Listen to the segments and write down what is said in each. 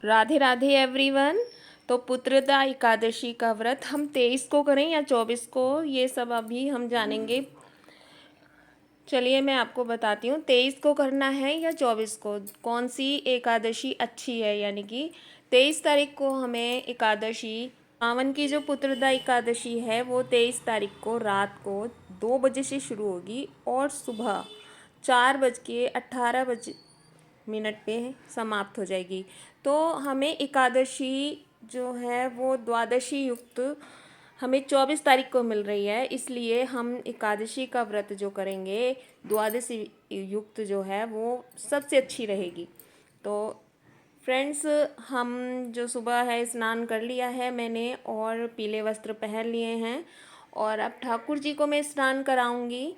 Radhe Radhe everyone. तो पुत्रदा एकादशी का व्रत हम 23 को करें या 24 को, ये सब अभी हम जानेंगे। चलिए मैं आपको बताती हूँ 23 को करना है या 24 को, कौन सी एकादशी अच्छी है। यानी कि 23 तारीख को हमें एकादशी, सावन की जो पुत्रदा एकादशी है वो 23 तारीख को रात को 2 बजे से शुरू होगी और सुबह 4:18 पे समाप्त हो जाएगी। तो हमें एकादशी जो है वो द्वादशी युक्त हमें 24 तारीख को मिल रही है, इसलिए हम एकादशी का व्रत जो करेंगे द्वादशी युक्त जो है वो सबसे अच्छी रहेगी। तो फ्रेंड्स, हम जो सुबह है स्नान कर लिया है मैंने और पीले वस्त्र पहन लिए हैं, और अब ठाकुर जी को मैं स्नान कराऊंगी।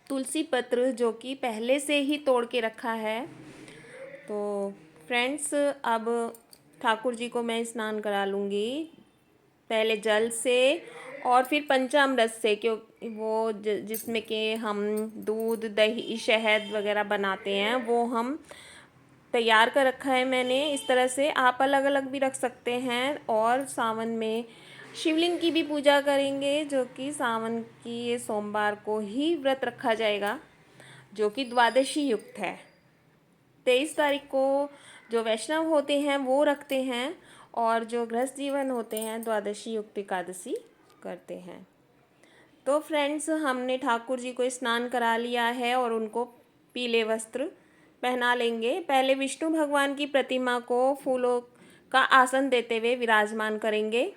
तुलसी पत्र जो कि पहले से ही तोड़ के रखा है। तो फ्रेंड्स, अब ठाकुर जी को मैं स्नान करा लूँगी, पहले जल से और फिर पंचामृत से, क्योंकि वो जिसमें कि हम दूध दही शहद वगैरह बनाते हैं वो हम तैयार कर रखा है मैंने। इस तरह से आप अलग अलग भी रख सकते हैं। और सावन में शिवलिंग की भी पूजा करेंगे, जो कि सावन की ये सोमवार को ही व्रत रखा जाएगा, जो कि द्वादशी युक्त है। 23 तारीख को जो वैष्णव होते हैं वो रखते हैं, और जो गृहस्थ जीवन होते हैं द्वादशी युक्त एकादशी करते हैं। तो फ्रेंड्स, हमने ठाकुर जी को स्नान करा लिया है और उनको पीले वस्त्र पहना लेंगे। पहले विष्णु भगवान की प्रतिमा को फूलों का आसन देते हुए विराजमान करेंगे,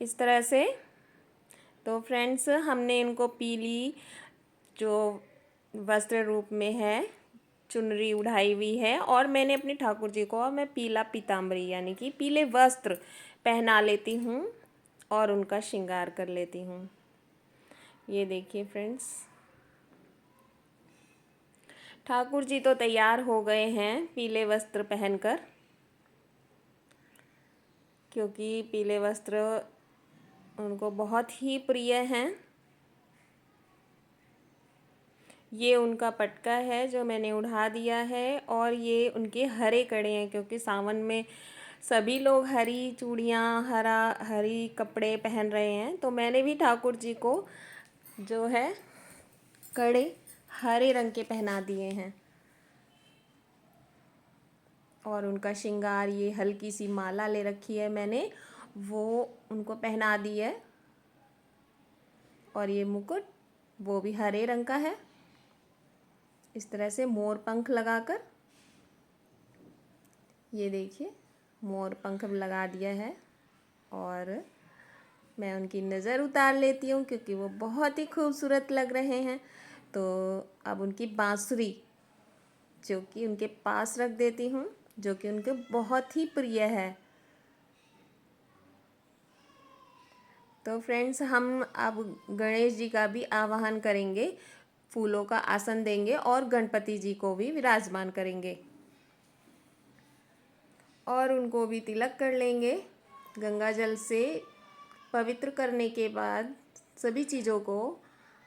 इस तरह से। तो फ्रेंड्स, हमने इनको पीली जो वस्त्र रूप में है चुनरी उड़ाई हुई है, और मैंने अपने ठाकुर जी को मैं पीला पीताम्बरी यानी कि पीले वस्त्र पहना लेती हूँ और उनका श्रृंगार कर लेती हूँ। ये देखिए फ्रेंड्स, ठाकुर जी तो तैयार हो गए हैं पीले वस्त्र पहनकर, क्योंकि पीले वस्त्र उनको बहुत ही प्रिय हैं। ये उनका पटका है जो मैंने उड़ा दिया है, और ये उनके हरे कड़े हैं, क्योंकि सावन में सभी लोग हरी चूड़ियाँ हरी कपड़े पहन रहे हैं। तो मैंने भी ठाकुर जी को जो है कड़े हरे रंग के पहना दिए हैं, और उनका श्रृंगार ये हल्की सी माला ले रखी है मैंने, वो उनको पहना दी है। और ये मुकुट वो भी हरे रंग का है, इस तरह से मोर पंख लगाकर। ये देखिए, मोर पंख लगा दिया है, और मैं उनकी नज़र उतार लेती हूँ क्योंकि वो बहुत ही खूबसूरत लग रहे हैं। तो अब उनकी बांसुरी जो कि उनके पास रख देती हूँ, जो कि उनके बहुत ही प्रिय है। तो फ्रेंड्स, हम अब गणेश जी का भी आवाहन करेंगे, फूलों का आसन देंगे और गणपति जी को भी विराजमान करेंगे, और उनको भी तिलक कर लेंगे। गंगा जल से पवित्र करने के बाद सभी चीज़ों को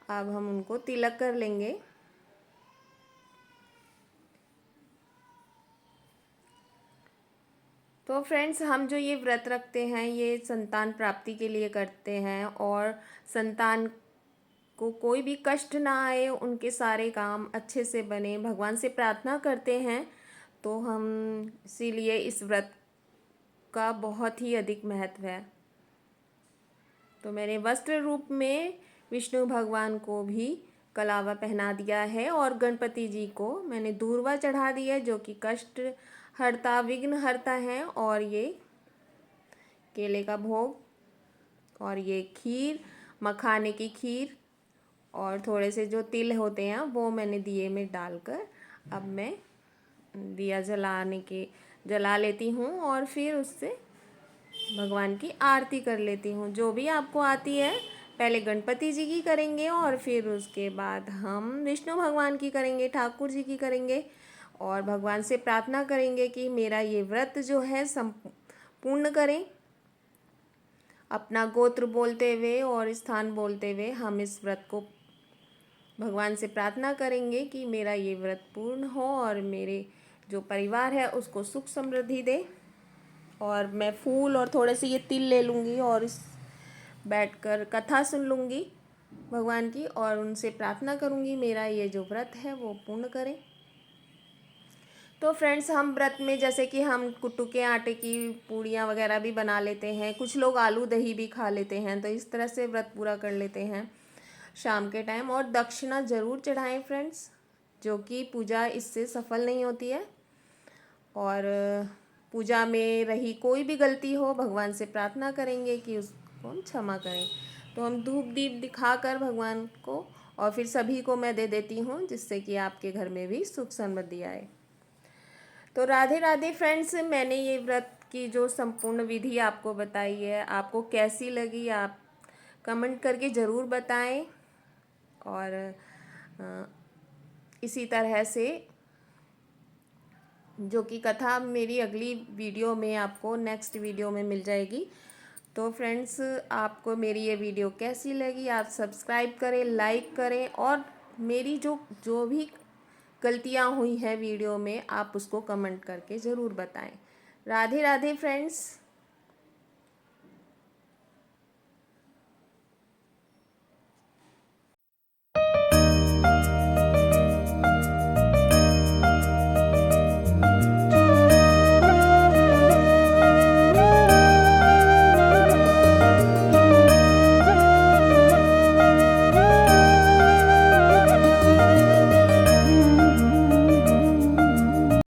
अब हम उनको तिलक कर लेंगे। तो फ्रेंड्स, हम जो ये व्रत रखते हैं ये संतान प्राप्ति के लिए करते हैं, और संतान को कोई भी कष्ट ना आए, उनके सारे काम अच्छे से बने, भगवान से प्रार्थना करते हैं। तो हम इसीलिए इस व्रत का बहुत ही अधिक महत्व है। तो मैंने वस्त्र रूप में विष्णु भगवान को भी कलावा पहना दिया है, और गणपति जी को मैंने दूर्वा चढ़ा दी है, जो कि कष्ट हरता विघ्न हरता है। और ये केले का भोग, और ये खीर, मखाने की खीर, और थोड़े से जो तिल होते हैं वो मैंने दिए में डालकर अब मैं दिया जला लेती हूँ, और फिर उससे भगवान की आरती कर लेती हूँ। जो भी आपको आती है, पहले गणपति जी की करेंगे और फिर उसके बाद हम विष्णु भगवान की करेंगे, ठाकुर जी की करेंगे, और भगवान से प्रार्थना करेंगे कि मेरा ये व्रत जो है संपूर्ण करें। अपना गोत्र बोलते हुए और स्थान बोलते हुए हम इस व्रत को भगवान से प्रार्थना करेंगे कि मेरा ये व्रत पूर्ण हो और मेरे जो परिवार है उसको सुख समृद्धि दे। और मैं फूल और थोड़े से ये तिल ले लूँगी और इस बैठकर कथा सुन लूँगी भगवान की, और उनसे प्रार्थना करूँगी मेरा ये जो व्रत है वो पूर्ण करें। तो फ्रेंड्स, हम व्रत में जैसे कि हम कुट्टू के आटे की पूड़ियाँ वगैरह भी बना लेते हैं, कुछ लोग आलू दही भी खा लेते हैं, तो इस तरह से व्रत पूरा कर लेते हैं शाम के टाइम। और दक्षिणा ज़रूर चढ़ाएं फ्रेंड्स, जो कि पूजा इससे सफल नहीं होती है। और पूजा में रही कोई भी गलती हो, भगवान से प्रार्थना करेंगे कि उसको हम क्षमा करें। तो हम धूप दीप दिखाकर भगवान को, और फिर सभी को मैं दे देती हूँ, जिससे कि आपके घर में भी सुख समृद्धि आए। तो राधे राधे फ्रेंड्स, मैंने ये व्रत की जो संपूर्ण विधि आपको बताई है, आपको कैसी लगी आप कमेंट करके ज़रूर बताएं। और इसी तरह से जो कि कथा मेरी अगली वीडियो में आपको नेक्स्ट वीडियो में मिल जाएगी। तो फ्रेंड्स, आपको मेरी ये वीडियो कैसी लगी, आप सब्सक्राइब करें, लाइक करें, और मेरी जो जो भी गलतियाँ हुई हैं वीडियो में आप उसको कमेंट करके ज़रूर बताएं। राधे राधे फ्रेंड्स।